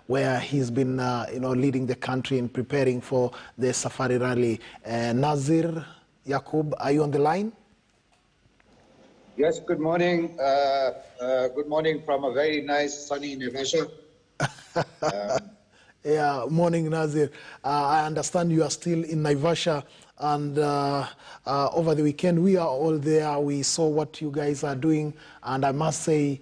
where he's been, leading the country in preparing for the Safari Rally. Nazir Yaqub, are you on the line? Yes, good morning. Good morning from a very nice sunny Naivasha. Yeah, morning, Nazir. I understand you are still in Naivasha, and over the weekend we are all there. We saw what you guys are doing, and I must say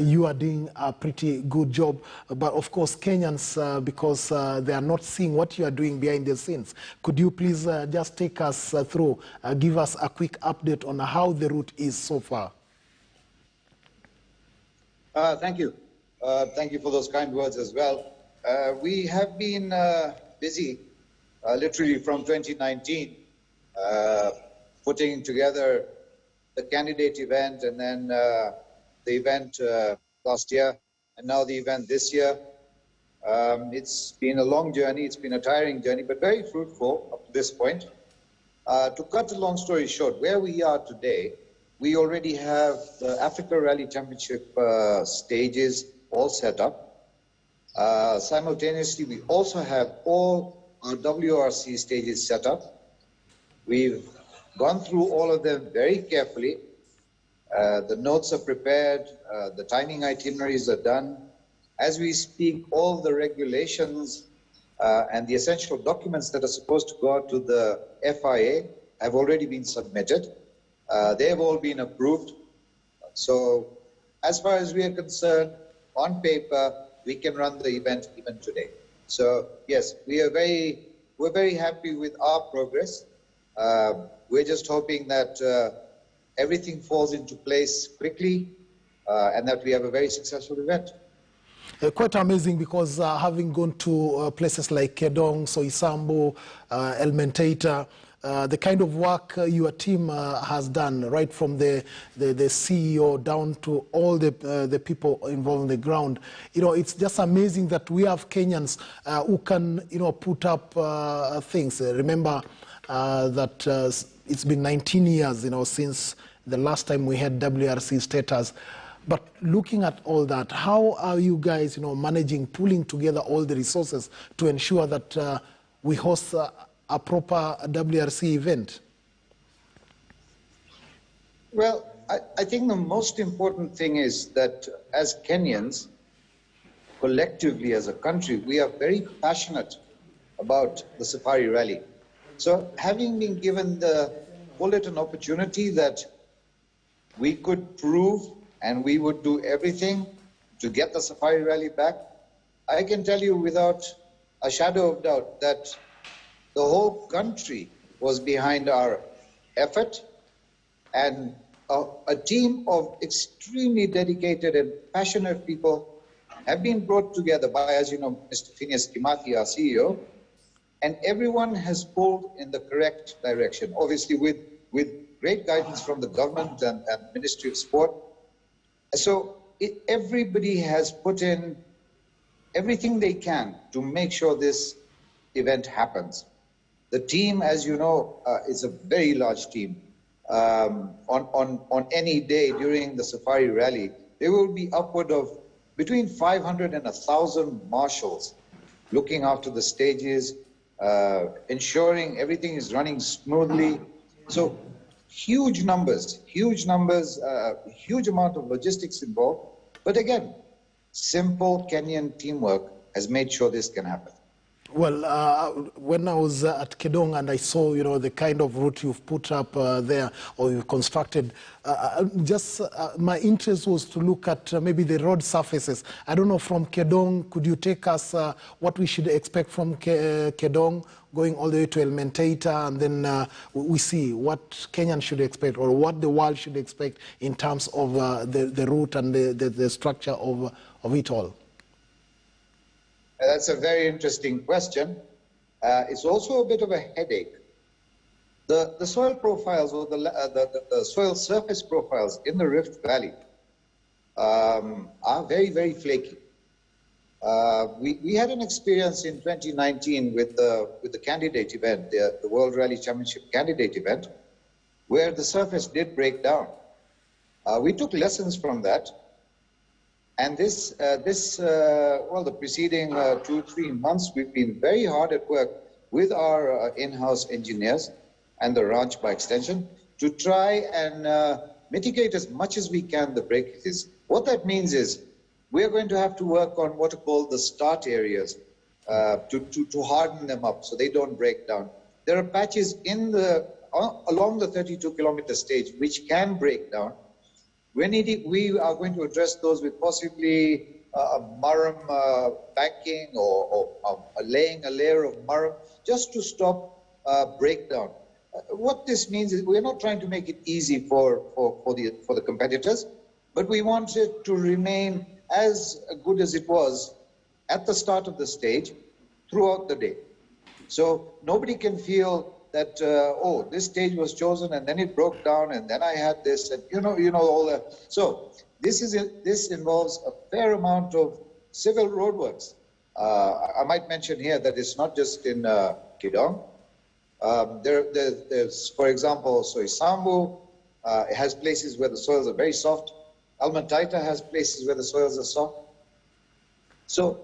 you are doing a pretty good job. But of course, Kenyans, because they are not seeing what you are doing behind the scenes, could you please just take us through, give us a quick update on how the route is so far? Thank you. Thank you for those kind words as well. We have been busy literally from 2019, putting together the candidate event and then the event last year and now the event this year. It's been a long journey, it's been a tiring journey, but very fruitful up to this point. To cut a long story short, where we are today, we already have the Africa Rally Championship stages all set up. Simultaneously, we also have all our WRC stages set up. We've gone through all of them very carefully. The notes are prepared, the timing itineraries are done. As we speak, all the regulations and the essential documents that are supposed to go out to the FIA have already been submitted. They have all been approved. So as far as we are concerned, on paper, we can run the event even today. So yes, we're very happy with our progress. We're just hoping that everything falls into place quickly and that we have a very successful event. Quite amazing, because having gone to places like Kedong, Soisambo, Elmentaita, the kind of work your team has done, right from the CEO down to all the people involved on the ground, it's just amazing that we have Kenyans who can, put up things. Remember that it's been 19 years, since the last time we had WRC status. But looking at all that, how are you guys, managing, pulling together all the resources to ensure that we host a proper WRC event? Well, I think the most important thing is that as Kenyans, collectively as a country, we are very passionate about the Safari Rally. So having been given the bulletin opportunity that we could prove and we would do everything to get the Safari Rally back, I can tell you without a shadow of doubt that the whole country was behind our effort, and a team of extremely dedicated and passionate people have been brought together by, as you know, Mr. Phineas Kimathi, our CEO, and everyone has pulled in the correct direction, obviously with great guidance from the government and Ministry of Sport. So everybody has put in everything they can to make sure this event happens. The team, as you know, is a very large team. On any day during the Safari Rally, there will be upward of between 500 and 1,000 marshals looking after the stages, ensuring everything is running smoothly. So huge numbers, huge amount of logistics involved. But again, simple Kenyan teamwork has made sure this can happen. Well, when I was at Kedong and I saw, the kind of route you've put up there, or you've constructed, my interest was to look at maybe the road surfaces. I don't know, from Kedong, could you take us what we should expect from Kedong, going all the way to Elmentaita, and then we see what Kenyans should expect, or what the world should expect in terms of the route and the structure of it all? That's a very interesting question. It's also a bit of a headache. The soil profiles, or the soil surface profiles in the Rift Valley are very, very flaky. We had an experience in 2019 with the candidate event, the World Rally Championship candidate event, where the surface did break down. We took lessons from that. And well, the preceding 2-3 months, we've been very hard at work with our in-house engineers and the ranch by extension to try and mitigate as much as we can the breakages. What that means is we're going to have to work on what are called the start areas to harden them up so they don't break down. There are patches along the 32-kilometer stage which can break down. We are going to address those with possibly a murram banking or laying a layer of murram just to stop breakdown. What this means is we're not trying to make it easy for the competitors, but we want it to remain as good as it was at the start of the stage throughout the day. So nobody can feel that, oh, this stage was chosen and then it broke down and then I had this and you know all that. So this involves a fair amount of civil roadworks. I might mention here that it's not just in Kidong. There's, for example, Soisambu, it has places where the soils are very soft. Almantaita has places where the soils are soft. So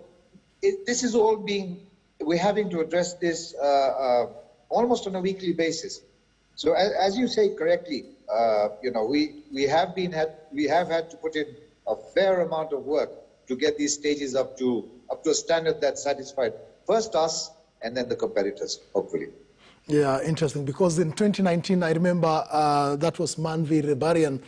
this is all we're having to address this almost on a weekly basis. So as you say correctly, we have had to put in a fair amount of work to get these stages up to a standard that satisfied first us and then the competitors, hopefully. Yeah, interesting, because in 2019, I remember that was Manvi Rebarian.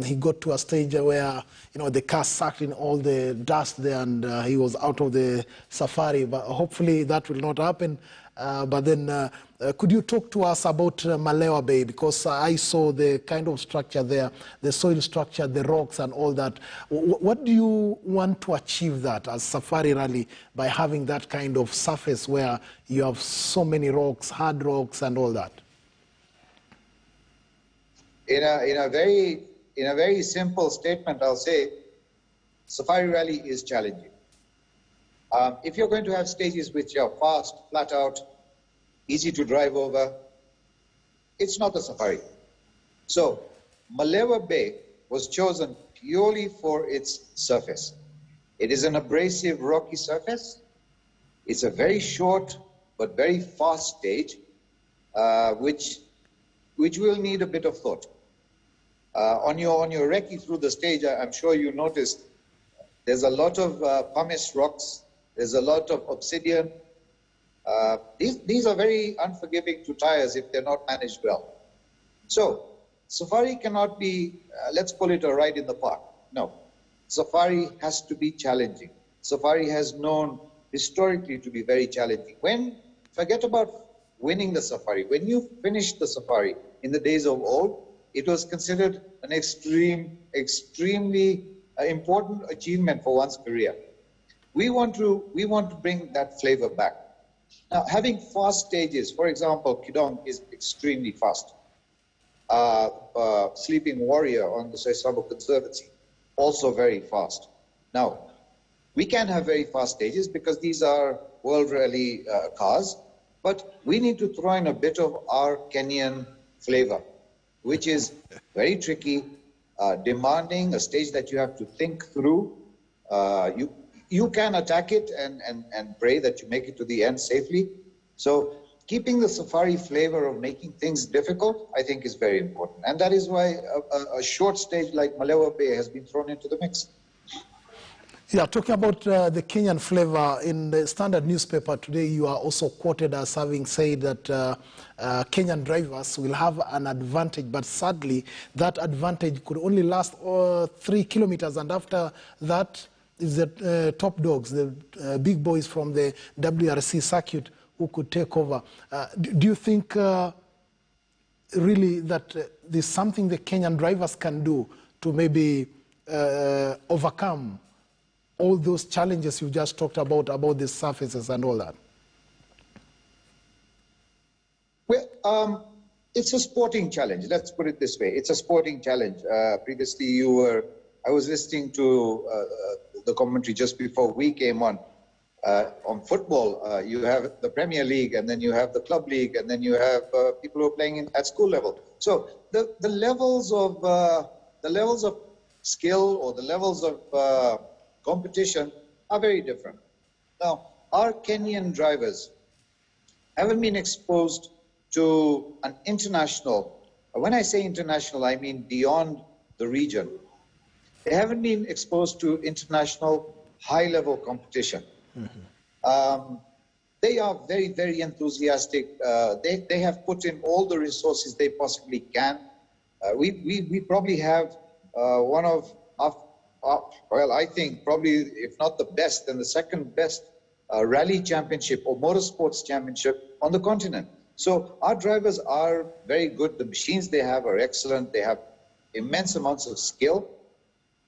He got to a stage where, the car sucked in all the dust there and he was out of the safari. But hopefully that will not happen. But then could you talk to us about Malewa Bay? Because I saw the kind of structure there, the soil structure, the rocks and all that. What do you want to achieve that as Safari Rally by having that kind of surface where you have so many rocks, hard rocks and all that? In a very simple statement, I'll say Safari Rally is challenging. If you're going to have stages which are fast, flat out, easy to drive over, it's not a safari. So Malewa Bay was chosen purely for its surface. It is an abrasive rocky surface. It's a very short but very fast stage, which will need a bit of thought. On your recce through the stage, I'm sure you noticed there's a lot of pumice rocks. There's a lot of obsidian. These are very unforgiving to tires if they're not managed well. So safari cannot be, let's call it a ride in the park. No, safari has to be challenging. Safari has known historically to be very challenging. Forget about winning the safari. When you finished the safari in the days of old, it was considered an extremely important achievement for one's career. We want to bring that flavor back. Now, having fast stages, for example, Kidong is extremely fast. Sleeping Warrior on the Soisambu Conservancy, also very fast. Now, we can have very fast stages because these are World Rally cars, but we need to throw in a bit of our Kenyan flavor, which is very tricky, demanding, a stage that you have to think through. You can attack it and pray that you make it to the end safely. So keeping the safari flavor of making things difficult, I think, is very important. And that is why a short stage like Malewa Bay has been thrown into the mix. Yeah, talking about the Kenyan flavor, in the Standard newspaper today, you are also quoted as having said that Kenyan drivers will have an advantage, but sadly, that advantage could only last 3 kilometers, and after that, is the top dogs, the big boys from the WRC circuit who could take over. Do you think really that there's something the Kenyan drivers can do to maybe overcome all those challenges you just talked about the surfaces and all that? Well, it's a sporting challenge. Let's put it this way. It's a sporting challenge. Previously, I was listening to the commentary just before we came on football. You have the Premier League, and then you have the Club League, and then you have people who are playing at school level. So the levels of skill or the levels of competition are very different. Now, our Kenyan drivers haven't been exposed to an international, when I say international, I mean beyond the region. They haven't been exposed to international high-level competition. They are very, very enthusiastic. They have put in all the resources they possibly can. We probably have one of, well, I think probably, if not the best, then the second best rally championship or motorsports championship on the continent. So our drivers are very good. The machines they have are excellent. They have immense amounts of skill.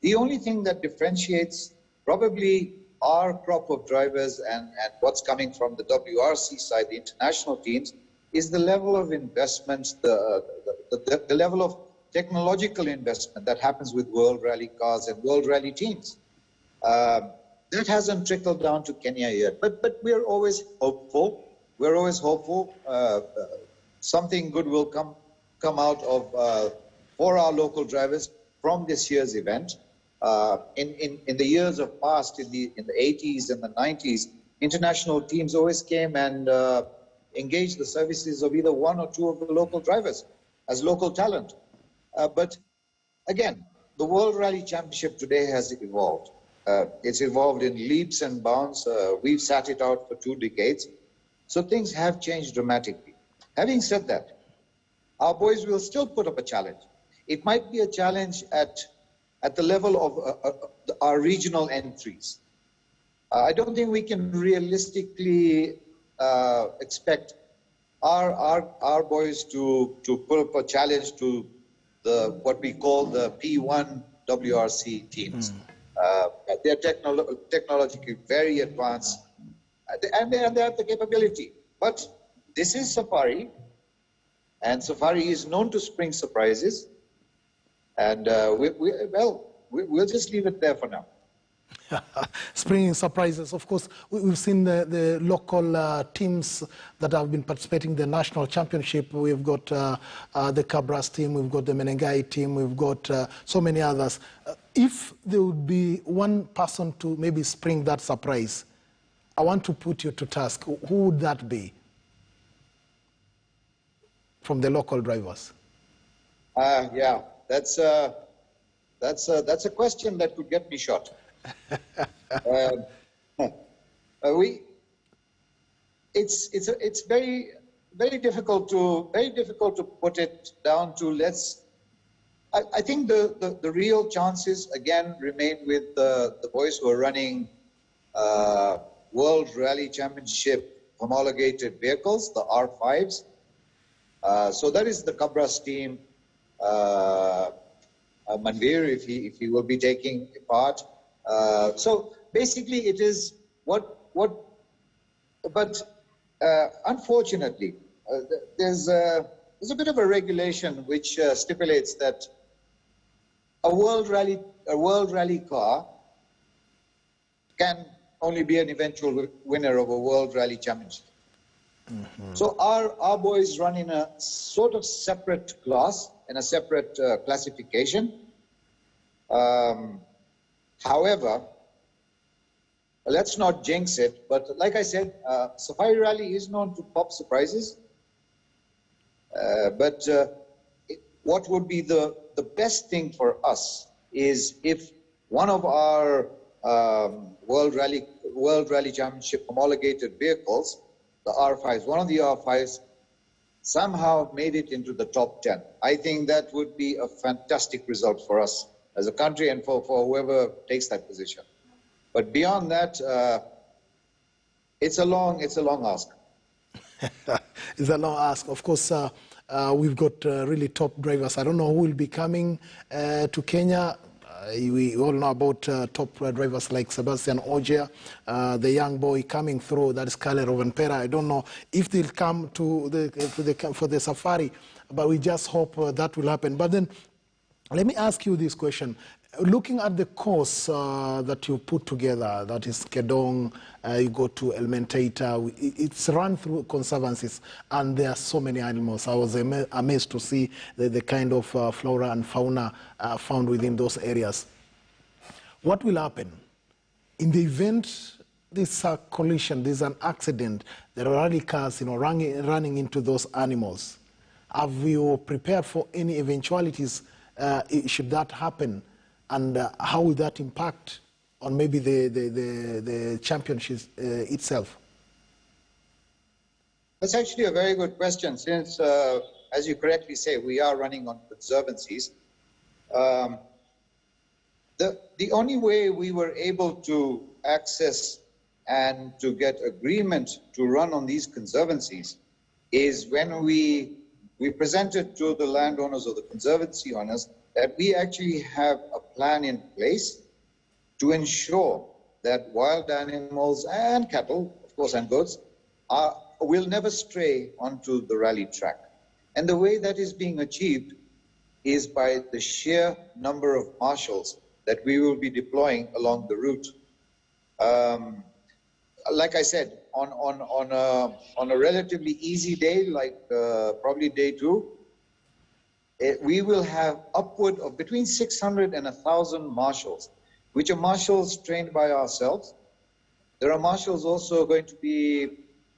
The only thing that differentiates probably our crop of drivers and what's coming from the WRC side, the international teams, is the level of investments, the level of technological investment that happens with World Rally cars and World Rally teams. That hasn't trickled down to Kenya yet, but we're always hopeful. We're always hopeful something good will come out of for our local drivers from this year's event. In the years of past, in the 80s and the 90s, international teams always came and engaged the services of either one or two of the local drivers as local talent. But again, the World Rally Championship today has evolved. It's evolved in leaps and bounds. We've sat it out for 2 decades. So things have changed dramatically. Having said that, our boys will still put up a challenge. It might be a challenge at the level of our regional entries. I don't think we can realistically expect our boys to put up a challenge to what we call the P1 WRC teams. They're technologically very advanced, and they have the capability. But this is Safari, and Safari is known to spring surprises. And we'll just leave it there for now. Springing surprises. Of course, we've seen the local teams that have been participating in the national championship. We've got the Cabras team, we've got the Menengai team, we've got so many others. If there would be one person to maybe spring that surprise, I want to put you to task. Who would that be from the local drivers? Yeah. That's a question that could get me shot. It's very difficult to put it down to I think the real chances again remain with the boys who are running World Rally Championship homologated vehicles, the R5s. So that is the Cabras team. Manvir, if he will be taking part. So basically it is but unfortunately there's a bit of a regulation which stipulates that a World Rally car can only be an eventual winner of a World Rally Championship. So our boys run in a sort of separate class, in a separate classification. However, let's not jinx it, but like I said, Safari Rally is known to pop surprises. But what would be the best thing for us is if one of our World Rally Championship homologated vehicles, the R5s, one of the R5s, somehow made it into the top 10. I think that would be a fantastic result for us as a country and for whoever takes that position. But beyond that, it's a long ask. It's a long ask. Of course, we've got really top drivers. I don't know who will be coming to Kenya. We all know about top drivers like Sebastian Ogier, the young boy coming through, that is Kale Rovanpera. I don't know if they'll come for the safari, but we just hope that will happen. But then, let me ask you this question. Looking at the course that you put together, that is Kedong, you go to Elmentaita, it's run through conservancies, and there are so many animals. I was amazed to see the kind of flora and fauna found within those areas. What will happen in the event there's a collision, there's an accident, there are already cars, running into those animals? Have you prepared for any eventualities should that happen? And how will that impact on maybe the championship itself? That's actually a very good question, since, as you correctly say, we are running on conservancies. The only way we were able to access and to get agreement to run on these conservancies is when we presented to the landowners or the conservancy owners that we actually have a plan in place to ensure that wild animals and cattle, of course, and goats, will never stray onto the rally track. And the way that is being achieved is by the sheer number of marshals that we will be deploying along the route. Like I said, on a relatively easy day, like probably day 2, we will have upward of between 600 and 1,000 marshals, which are marshals trained by ourselves. There are marshals also going to be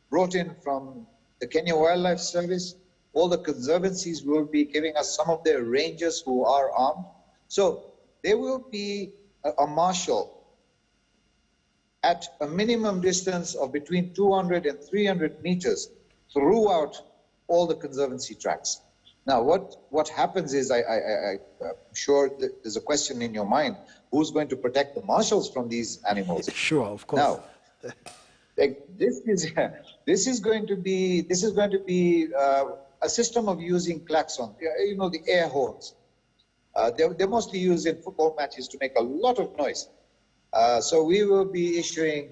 brought in from the Kenya Wildlife Service. All the conservancies will be giving us some of their rangers who are armed. So there will be a marshal at a minimum distance of between 200 and 300 meters throughout all the conservancy tracks. Now, what happens is, I'm sure that there's a question in your mind, who's going to protect the marshals from these animals? Sure, of course. Now, this is going to be a system of using klaxon, the air horns. They're mostly used in football matches to make a lot of noise. So we will be issuing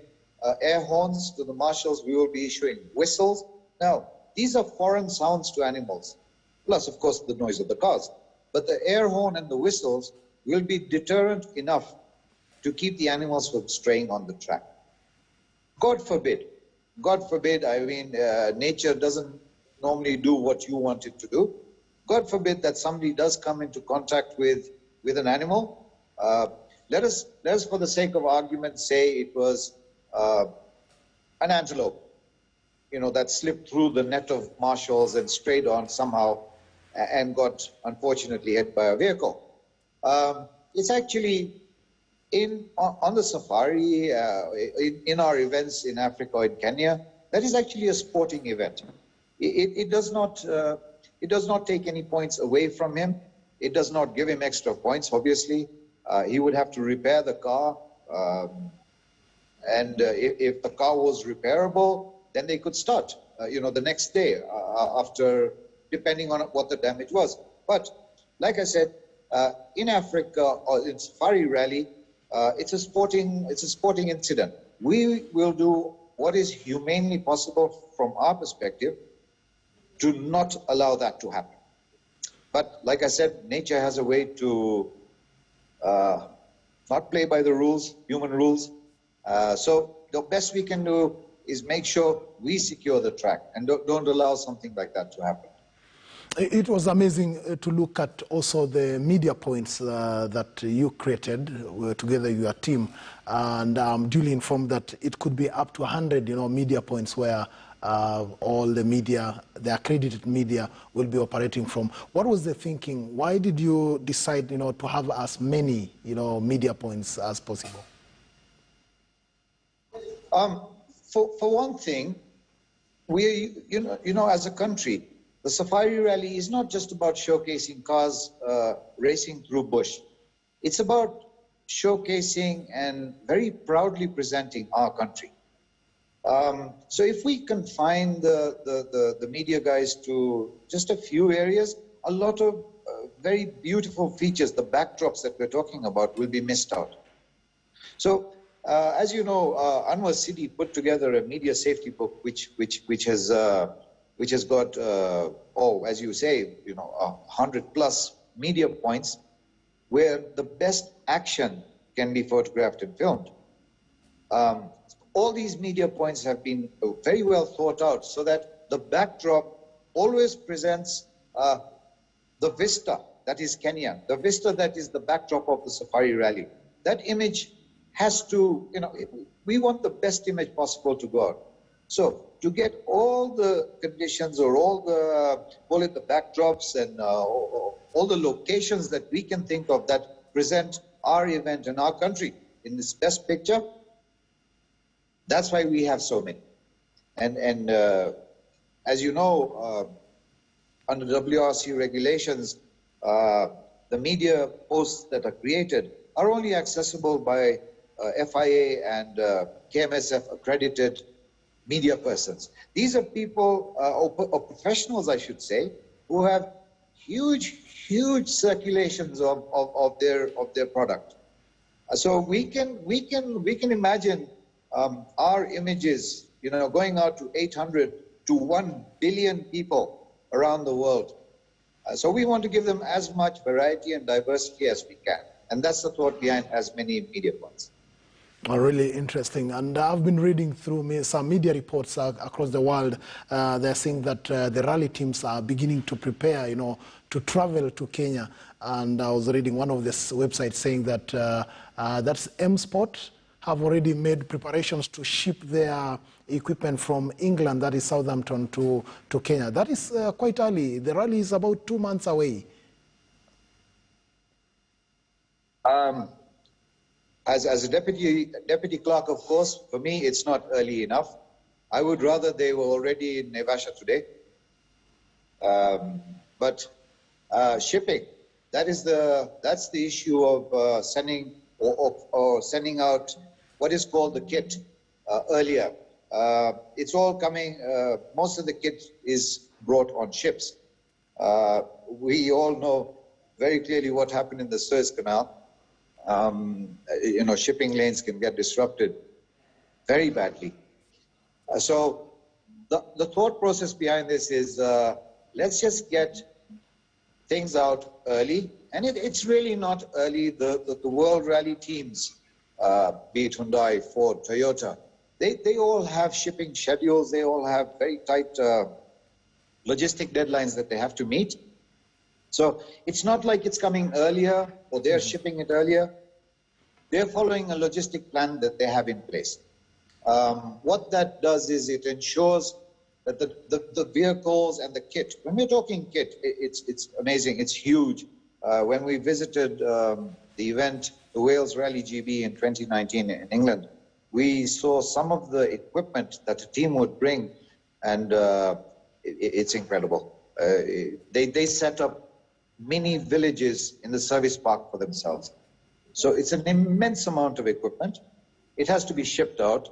air horns to the marshals. We will be issuing whistles. Now, these are foreign sounds to animals, plus, of course, the noise of the cars. But the air horn and the whistles will be deterrent enough to keep the animals from straying on the track. God forbid, I mean, nature doesn't normally do what you want it to do. God forbid that somebody does come into contact with an animal. Let us, for the sake of argument, say it was an antelope, that slipped through the net of marshals and strayed on somehow and got, unfortunately, hit by a vehicle. It's actually on the safari, in our events in Africa or in Kenya, that is actually a sporting event. It does not take any points away from him. It does not give him extra points, obviously. He would have to repair the car, and if the car was repairable, then they could start, the next day after, depending on what the damage was. But like I said, in Africa or in Safari Rally, it's a sporting incident. We will do what is humanely possible from our perspective to not allow that to happen. But like I said, nature has a way to not play by the rules, human rules. So the best we can do is make sure we secure the track and don't allow something like that to happen. It was amazing to look at also the media points that you created together with your team, and I'm duly informed that it could be up to 100, media points where all the media, the accredited media, will be operating from. What was the thinking? Why did you decide, to have as many, media points as possible? For one thing, we, as a country, the Safari Rally is not just about showcasing cars racing through bush. It's about showcasing and very proudly presenting our country. So if we confine the media guys to just a few areas, a lot of very beautiful features, the backdrops that we're talking about, will be missed out. So as you know, Anwar Sidi put together a media safety book, which has got, as you say, 100+ media points. where the best action can be photographed and filmed. All these media points have been very well thought out so that the backdrop always presents the vista that is Kenya, the vista that is the backdrop of the safari rally. That image has to, we want the best image possible to go out. So to get all the conditions or all the, call it the backdrops and all the locations that we can think of that present our event and our country in this best picture, that's why we have so many. And as you know, under WRC regulations, the media posts that are created are only accessible by FIA and KMSF accredited media persons. These are people, or professionals, I should say, who have huge circulations of their product. So we can imagine our images, going out to 800 to 1 billion people around the world. So we want to give them as much variety and diversity as we can. And that's the thought behind as many media points. Really interesting. And I've been reading through some media reports across the world. They're saying that the rally teams are beginning to prepare, to travel to Kenya. And I was reading one of the websites saying that that's M-Sport have already made preparations to ship their equipment from England, that is Southampton, to Kenya. That is quite early. The rally is about 2 months away. As a deputy clerk, of course, for me, it's not early enough. I would rather they were already in Naivasha today. But shipping, that's the issue of sending or sending out what is called the kit earlier. It's all coming, most of the kit is brought on ships. We all know very clearly what happened in the Suez Canal. Shipping lanes can get disrupted very badly. So the thought process behind this is let's just get things out early. And it's really not early. The World Rally teams, be it Hyundai, Ford, Toyota, they all have shipping schedules. They all have very tight logistic deadlines that they have to meet. So it's not like it's coming earlier or they're shipping it earlier. They're following a logistic plan that they have in place. What that does is it ensures that the vehicles and the kit, when we're talking kit, it's amazing, it's huge. When we visited the event, the Wales Rally GB in 2019 in England, we saw some of the equipment that the team would bring, and it's incredible. They set up mini villages in the service park for themselves. So it's an immense amount of equipment. It has to be shipped out.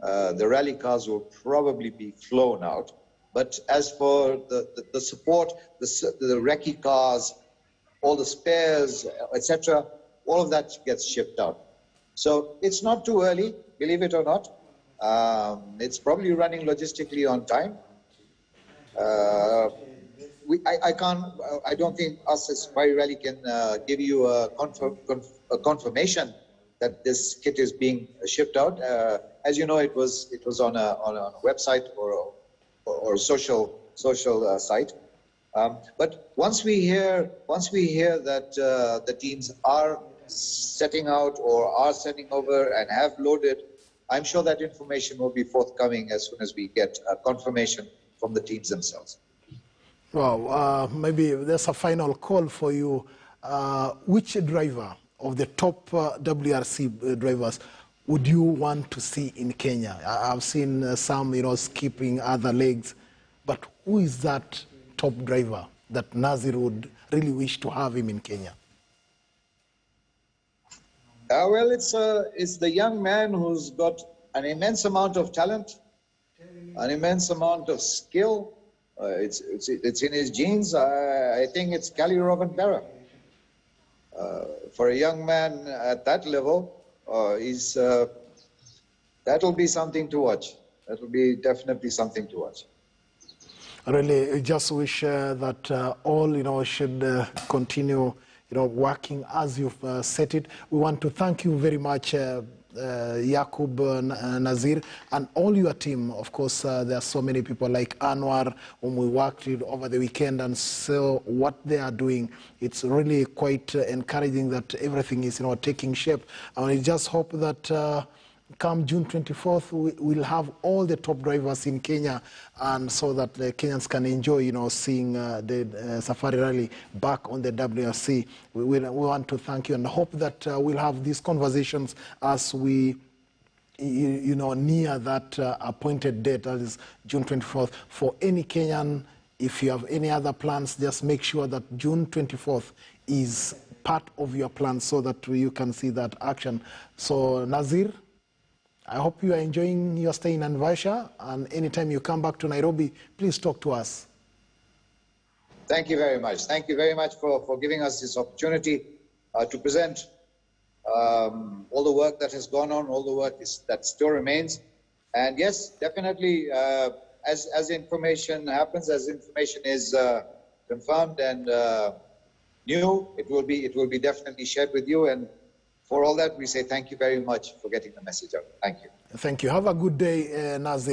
The rally cars will probably be flown out. But as for the support, the recce cars, all the spares, etc., all of that gets shipped out. So it's not too early, believe it or not. It's probably running logistically on time. I don't think us as Safari Rally can give you a confirmation that this kit is being shipped out. As you know, it was on a website or social site. But once we hear that the teams are setting out or are sending over and have loaded, I'm sure that information will be forthcoming as soon as we get a confirmation from the teams themselves. Well, maybe there's a final call for you. Which driver of the top WRC drivers would you want to see in Kenya? I've seen some, skipping other legs, but who is that top driver that Nazir would really wish to have him in Kenya? Well, it's the young man who's got an immense amount of talent, an immense amount of skill. It's in his genes. I think it's Kali Robin-Kara. For a young man at that level, that'll be something to watch. That'll be definitely something to watch. Really, I just wish that all, should continue, working as you've set it. We want to thank you very much, Yakub, Nazir, and all your team. Of course, there are so many people like Anwar, whom we worked with over the weekend, and so what they are doing, it's really quite encouraging that everything is, taking shape. And we just hope that come June 24th, we'll have all the top drivers in Kenya, and so that the Kenyans can enjoy, seeing the Safari Rally back on the WRC. We want to thank you and hope that we'll have these conversations as we near that appointed date, that is June 24th. For any Kenyan, if you have any other plans, just make sure that June 24th is part of your plan so that you can see that action. So, Nazir, I hope you are enjoying your stay in Naivasha, and anytime you come back to Nairobi, please talk to us. Thank you very much. Thank you very much for giving us this opportunity to present all the work that has gone on, all the work that still remains. And yes, definitely, as information happens, as information is confirmed and new, it will be definitely shared with you. And for all that, we say thank you very much for getting the message out. Thank you. Thank you. Have a good day, Nazir.